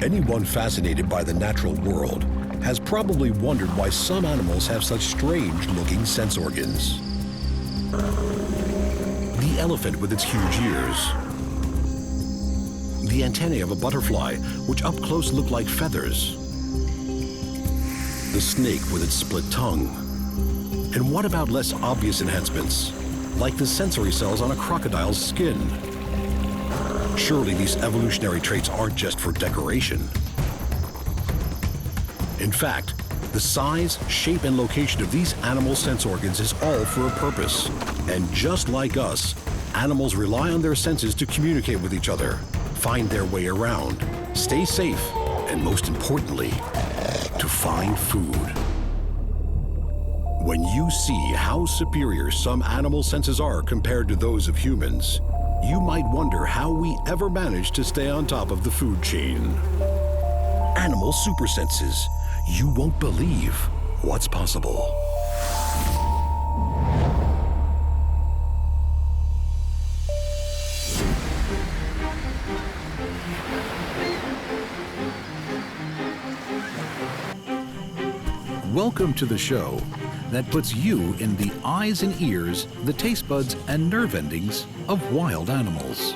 Anyone fascinated by the natural world has probably wondered why some animals have such strange-looking sense organs. The elephant with its huge ears. The antennae of a butterfly, which up close look like feathers. The snake with its split tongue. And what about less obvious enhancements, like the sensory cells on a crocodile's skin? Surely these evolutionary traits aren't just for decoration. In fact, the size, shape, and location of these animal sense organs is all for a purpose. And just like us, animals rely on their senses to communicate with each other, find their way around, stay safe, and most importantly, to find food. When you see how superior some animal senses are compared to those of humans, you might wonder how we ever managed to stay on top of the food chain. Animal Supersenses. You won't believe what's possible. Welcome to the show that puts you in the eyes and ears, the taste buds and nerve endings of wild animals.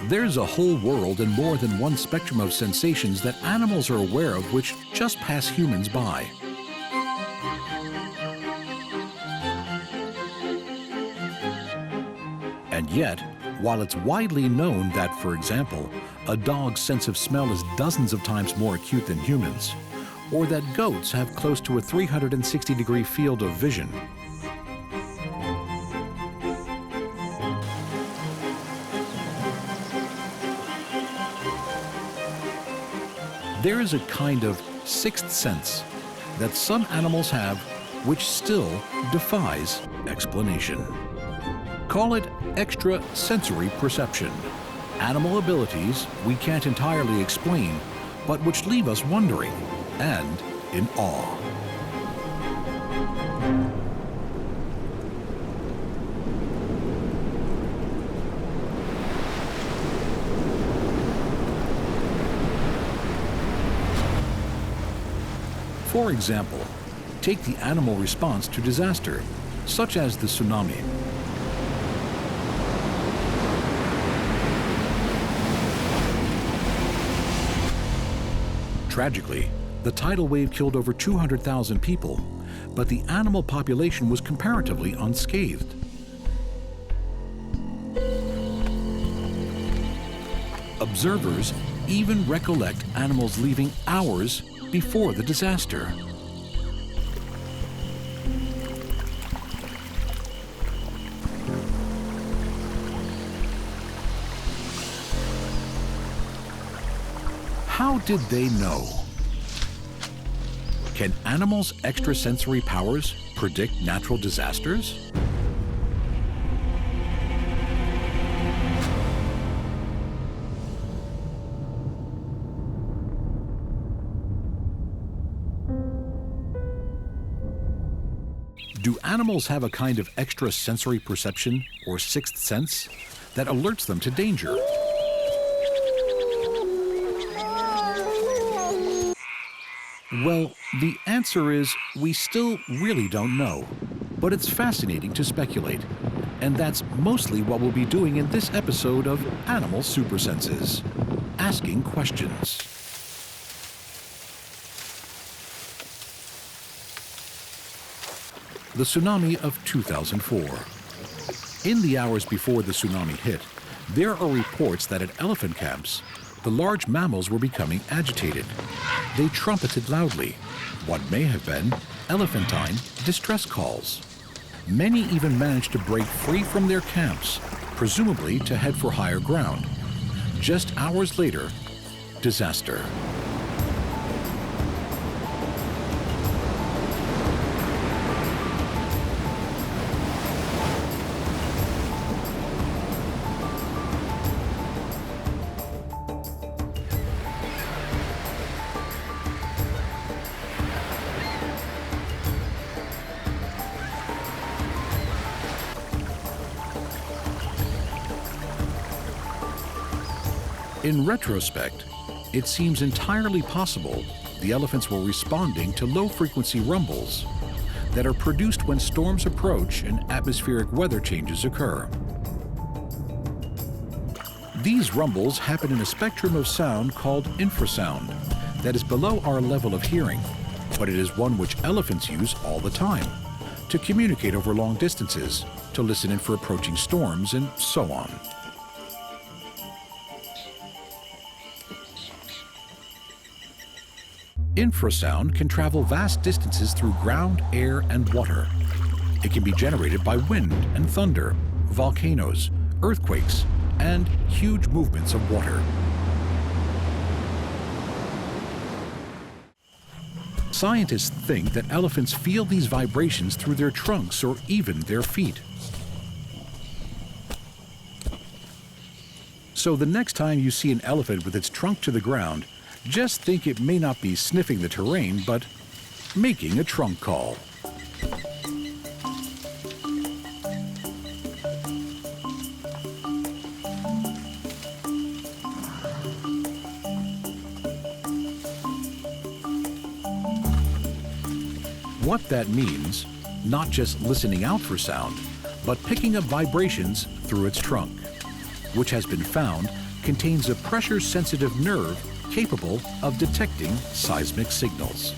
There's a whole world and more than one spectrum of sensations that animals are aware of which just pass humans by. And yet, while it's widely known that, for example, a dog's sense of smell is dozens of times more acute than humans, or that goats have close to a 360-degree field of vision, there is a kind of sixth sense that some animals have which still defies explanation. Call it extrasensory perception. Animal abilities we can't entirely explain, but which leave us wondering and in awe. For example, take the animal response to disaster, such as the tsunami. Tragically, the tidal wave killed over 200,000 people, but the animal population was comparatively unscathed. Observers even recollect animals leaving hours before the disaster. How did they know? Can animals' extrasensory powers predict natural disasters? Do animals have a kind of extrasensory perception or sixth sense that alerts them to danger? Well, the answer is we still really don't know, but it's fascinating to speculate. And that's mostly what we'll be doing in this episode of Animal Supersenses, asking questions. The tsunami of 2004. In the hours before the tsunami hit, there are reports that at elephant camps, the large mammals were becoming agitated. They trumpeted loudly, what may have been elephantine distress calls. Many even managed to break free from their camps, presumably to head for higher ground. Just hours later, disaster. In retrospect, it seems entirely possible the elephants were responding to low-frequency rumbles that are produced when storms approach and atmospheric weather changes occur. These rumbles happen in a spectrum of sound called infrasound that is below our level of hearing, but it is one which elephants use all the time to communicate over long distances, to listen in for approaching storms, and so on. Infrasound can travel vast distances through ground, air, and water. It can be generated by wind and thunder, volcanoes, earthquakes, and huge movements of water. Scientists think that elephants feel these vibrations through their trunks or even their feet. So the next time you see an elephant with its trunk to the ground, just think it may not be sniffing the terrain, but making a trunk call. What that means, not just listening out for sound, but picking up vibrations through its trunk, which has been found contains a pressure-sensitive nerve capable of detecting seismic signals.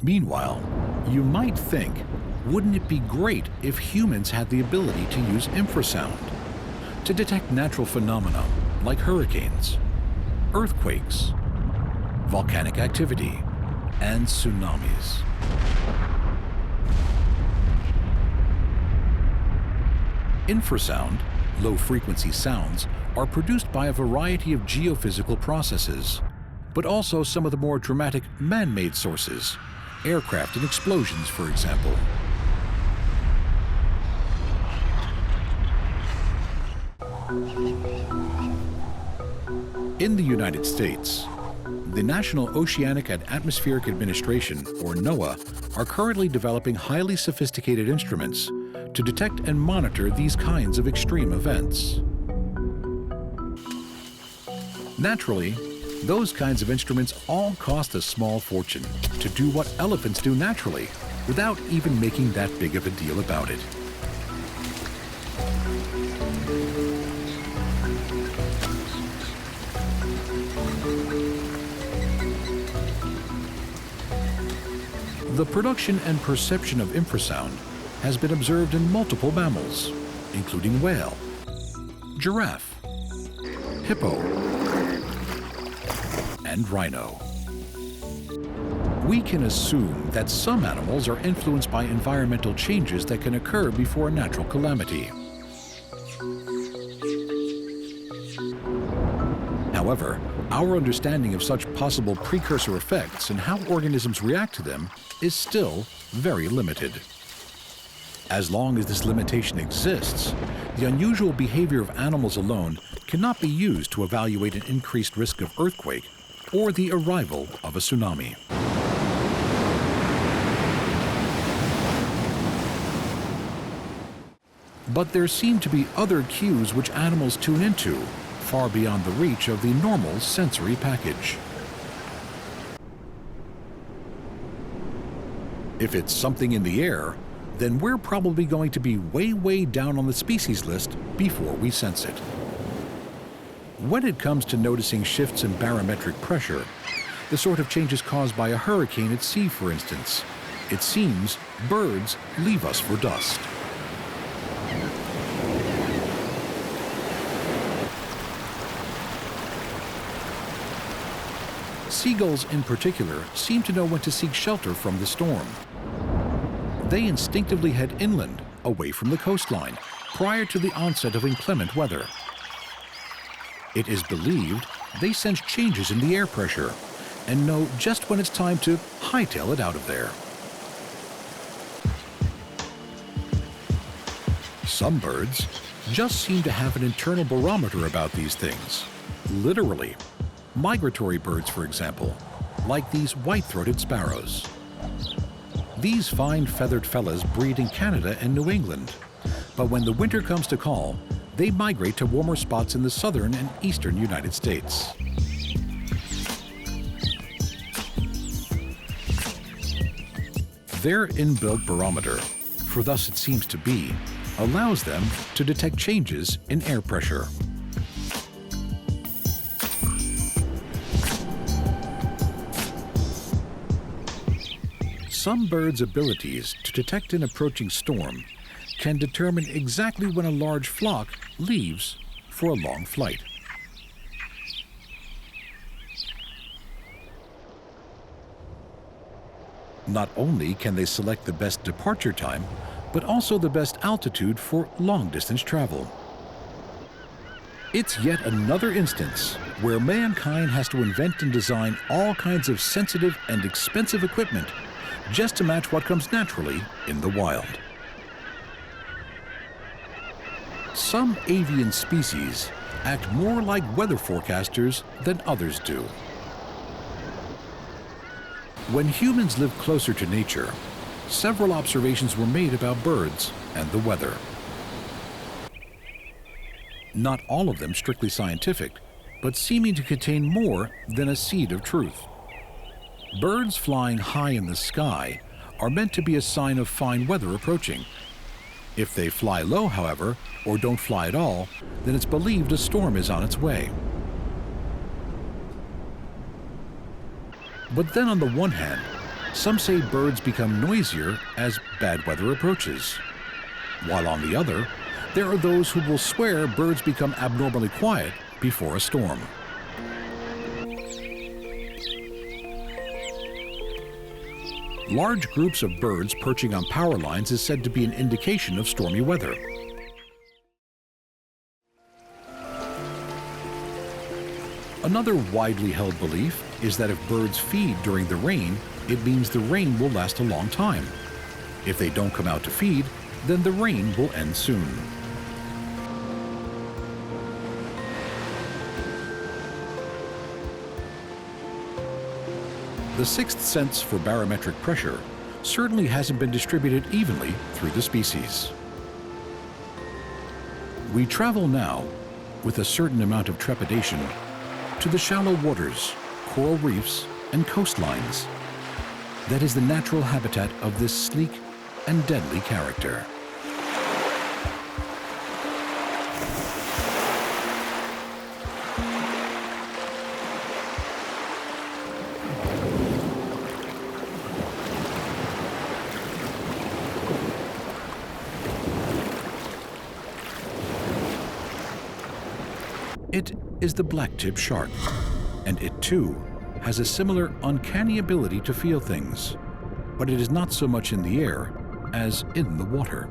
Meanwhile, you might think, wouldn't it be great if humans had the ability to use infrasound to detect natural phenomena like hurricanes, earthquakes, volcanic activity, and tsunamis? Infrasound, low-frequency sounds, are produced by a variety of geophysical processes, but also some of the more dramatic man-made sources, aircraft and explosions, for example. In the United States, the National Oceanic and Atmospheric Administration, or NOAA, are currently developing highly sophisticated instruments to detect and monitor these kinds of extreme events. Naturally, those kinds of instruments all cost a small fortune to do what elephants do naturally, without even making that big of a deal about it. The production and perception of infrasound has been observed in multiple mammals, including whale, giraffe, hippo, and rhino. We can assume that some animals are influenced by environmental changes that can occur before a natural calamity. However, our understanding of such possible precursor effects and how organisms react to them is still very limited. As long as this limitation exists, the unusual behavior of animals alone cannot be used to evaluate an increased risk of earthquake or the arrival of a tsunami. But there seem to be other cues which animals tune into, far beyond the reach of the normal sensory package. If it's something in the air, then we're probably going to be way down on the species list before we sense it. When it comes to noticing shifts in barometric pressure, the sort of changes caused by a hurricane at sea, for instance, it seems birds leave us for dust. Seagulls in particular seem to know when to seek shelter from the storm. They instinctively head inland, away from the coastline, prior to the onset of inclement weather. It is believed they sense changes in the air pressure and know just when it's time to hightail it out of there. Some birds just seem to have an internal barometer about these things. Literally. Migratory birds, for example, like these white-throated sparrows. These fine feathered fellas breed in Canada and New England, but when the winter comes to call, they migrate to warmer spots in the southern and eastern United States. Their inbuilt barometer, for thus it seems to be, allows them to detect changes in air pressure. Some birds' abilities to detect an approaching storm can determine exactly when a large flock leaves for a long flight. Not only can they select the best departure time, but also the best altitude for long-distance travel. It's yet another instance where mankind has to invent and design all kinds of sensitive and expensive equipment just to match what comes naturally in the wild. Some avian species act more like weather forecasters than others do. When humans lived closer to nature, several observations were made about birds and the weather. Not all of them strictly scientific, but seeming to contain more than a seed of truth. Birds flying high in the sky are meant to be a sign of fine weather approaching. If they fly low, however, or don't fly at all, then it's believed a storm is on its way. But then on the one hand, some say birds become noisier as bad weather approaches, while on the other, there are those who will swear birds become abnormally quiet before a storm. Large groups of birds perching on power lines is said to be an indication of stormy weather. Another widely held belief is that if birds feed during the rain, it means the rain will last a long time. If they don't come out to feed, then the rain will end soon. The sixth sense for barometric pressure certainly hasn't been distributed evenly through the species. We travel now, with a certain amount of trepidation, to the shallow waters, coral reefs, and coastlines. That is the natural habitat of this sleek and deadly character. It is the blacktip shark, and it too has a similar uncanny ability to feel things, but it is not so much in the air as in the water.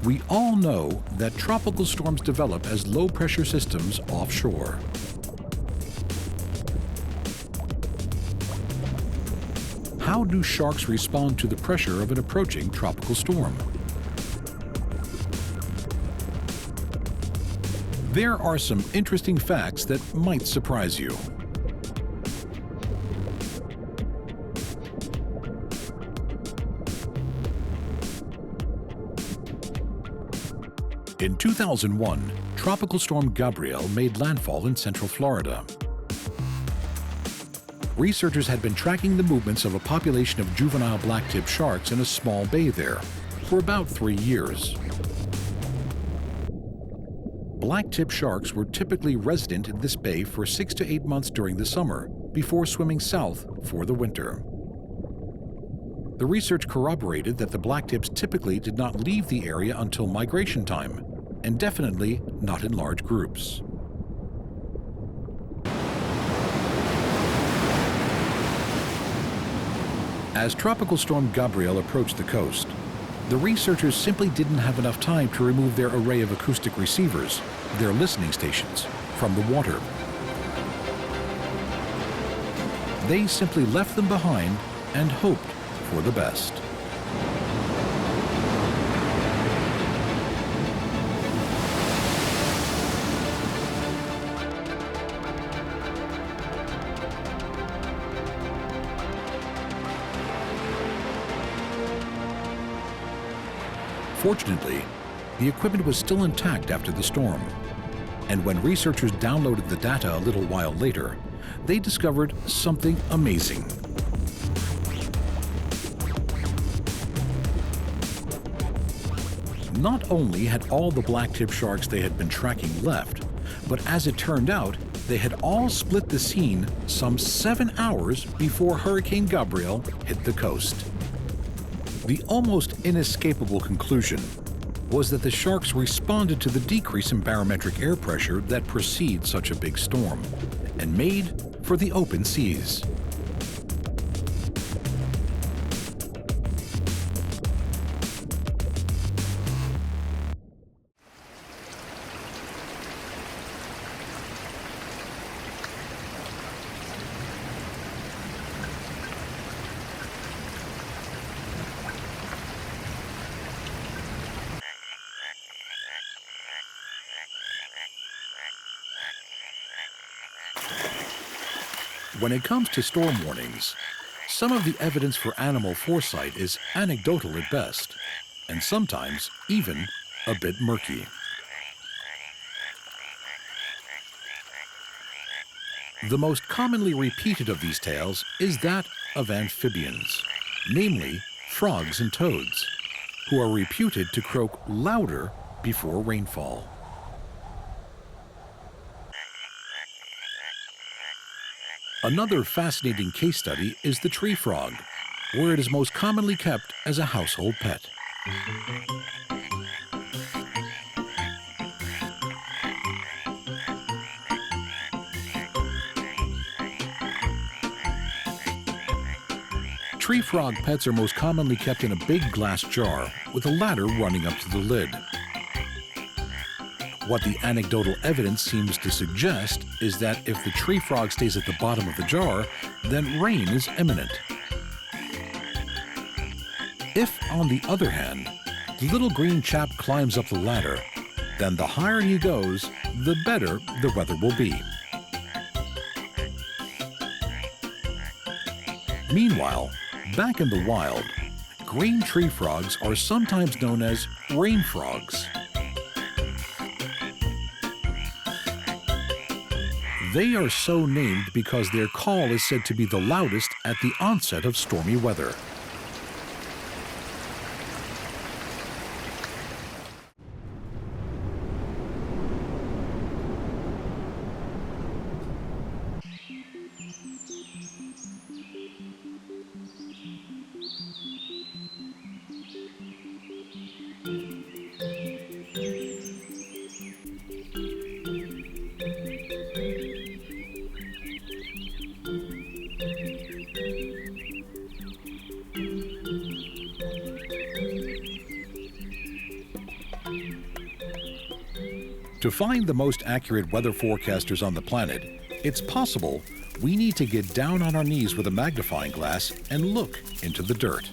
We all know that tropical storms develop as low-pressure systems offshore. How do sharks respond to the pressure of an approaching tropical storm? There are some interesting facts that might surprise you. In 2001, Tropical Storm Gabrielle made landfall in central Florida. Researchers had been tracking the movements of a population of juvenile blacktip sharks in a small bay there for about 3 years. Blacktip sharks were typically resident in this bay for 6 to 8 months during the summer before swimming south for the winter. The research corroborated that the blacktips typically did not leave the area until migration time, and definitely not in large groups. As Tropical Storm Gabrielle approached the coast, the researchers simply didn't have enough time to remove their array of acoustic receivers, their listening stations, from the water. They simply left them behind and hoped for the best. Fortunately, the equipment was still intact after the storm, and when researchers downloaded the data a little while later, they discovered something amazing. Not only had all the blacktip sharks they had been tracking left, but as it turned out, they had all split the scene some 7 hours before Hurricane Gabrielle hit the coast. The almost inescapable conclusion was that the sharks responded to the decrease in barometric air pressure that precedes such a big storm and made for the open seas. When it comes to storm warnings, some of the evidence for animal foresight is anecdotal at best, and sometimes even a bit murky. The most commonly repeated of these tales is that of amphibians, namely frogs and toads, who are reputed to croak louder before rainfall. Another fascinating case study is the tree frog, where it is most commonly kept as a household pet. Tree frog pets are most commonly kept in a big glass jar with a ladder running up to the lid. What the anecdotal evidence seems to suggest is that if the tree frog stays at the bottom of the jar, then rain is imminent. If, on the other hand, the little green chap climbs up the ladder, then the higher he goes, the better the weather will be. Meanwhile, back in the wild, green tree frogs are sometimes known as rain frogs. They are so named because their call is said to be the loudest at the onset of stormy weather. To find the most accurate weather forecasters on the planet, it's possible we need to get down on our knees with a magnifying glass and look into the dirt.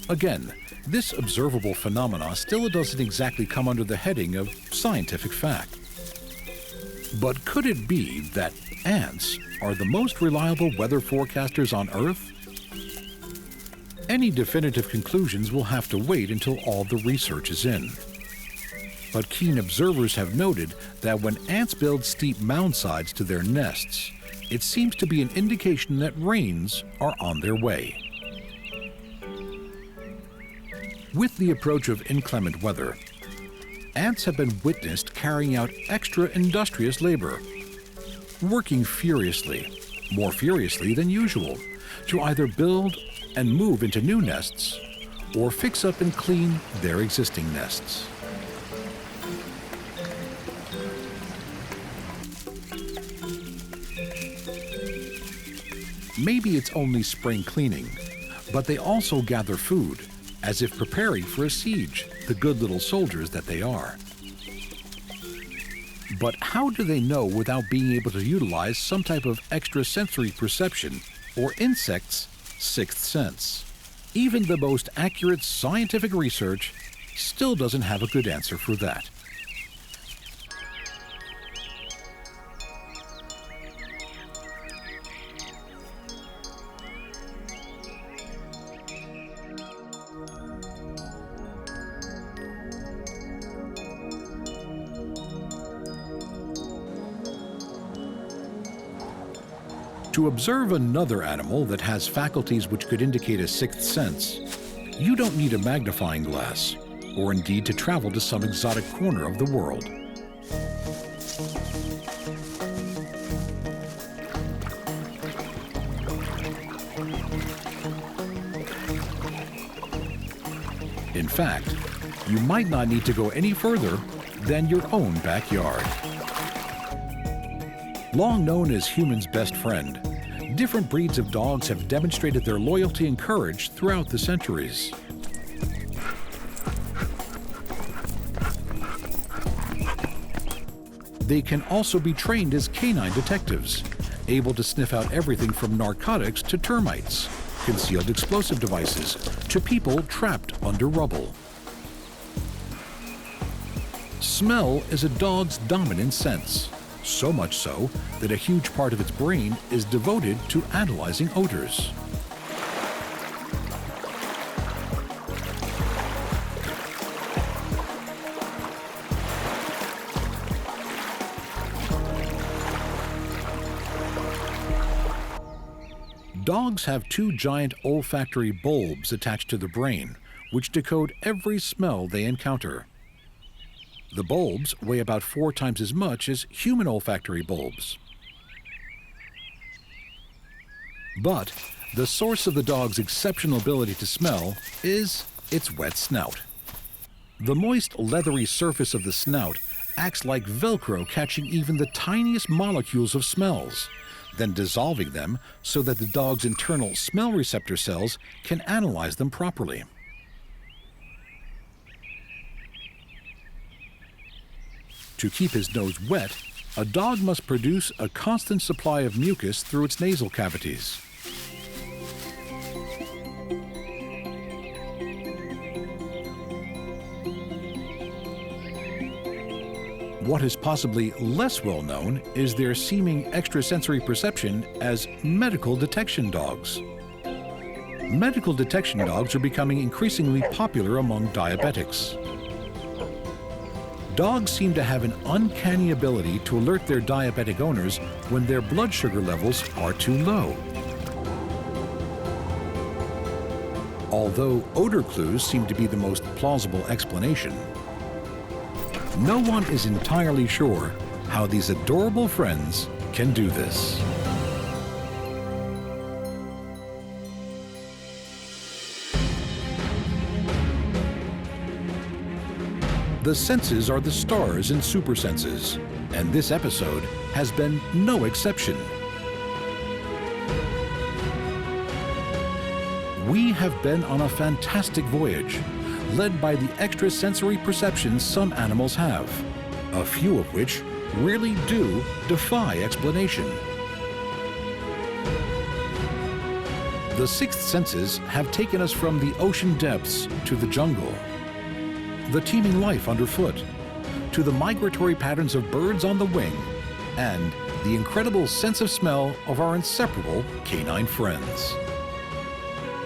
Again, this observable phenomena still doesn't exactly come under the heading of scientific fact. But could it be that ants are the most reliable weather forecasters on Earth? Any definitive conclusions will have to wait until all the research is in. But keen observers have noted that when ants build steep mound sides to their nests, it seems to be an indication that rains are on their way. With the approach of inclement weather, ants have been witnessed carrying out extra industrious labor, working furiously, more furiously than usual, to either build and move into new nests or fix up and clean their existing nests. maybe it's only spring cleaning, but they also gather food, as if preparing for a siege, the good little soldiers that they are. But how do they know without being able to utilize some type of extrasensory perception, or insects' sixth sense? Even the most accurate scientific research still doesn't have a good answer for that. To observe another animal that has faculties which could indicate a sixth sense, you don't need a magnifying glass, or indeed to travel to some exotic corner of the world. In fact, you might not need to go any further than your own backyard. Long known as humans' best friend, different breeds of dogs have demonstrated their loyalty and courage throughout the centuries. They can also be trained as canine detectives, able to sniff out everything from narcotics to termites, concealed explosive devices, to people trapped under rubble. Smell is a dog's dominant sense. So much so that a huge part of its brain is devoted to analyzing odors. Dogs have two giant olfactory bulbs attached to the brain, which decode every smell they encounter. The bulbs weigh about 4 times as much as human olfactory bulbs. But the source of the dog's exceptional ability to smell is its wet snout. The moist, leathery surface of the snout acts like Velcro, catching even the tiniest molecules of smells, then dissolving them so that the dog's internal smell receptor cells can analyze them properly. To keep his nose wet, a dog must produce a constant supply of mucus through its nasal cavities. What is possibly less well known is their seeming extrasensory perception as medical detection dogs. Medical detection dogs are becoming increasingly popular among diabetics. Dogs seem to have an uncanny ability to alert their diabetic owners when their blood sugar levels are too low. Although odor clues seem to be the most plausible explanation, no one is entirely sure how these adorable friends can do this. The senses are the stars in Supersenses, and this episode has been no exception. We have been on a fantastic voyage, led by the extrasensory perceptions some animals have, a few of which really do defy explanation. The sixth senses have taken us from the ocean depths to the jungle, the teeming life underfoot, to the migratory patterns of birds on the wing, and the incredible sense of smell of our inseparable canine friends.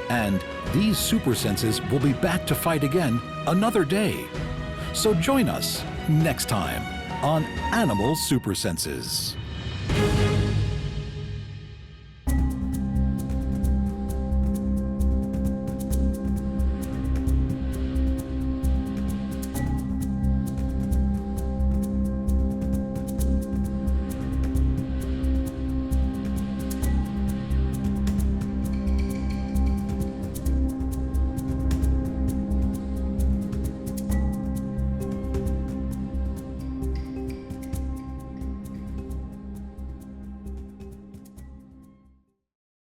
And these super senses will be back to fight again another day. So join us next time on Animal Supersenses.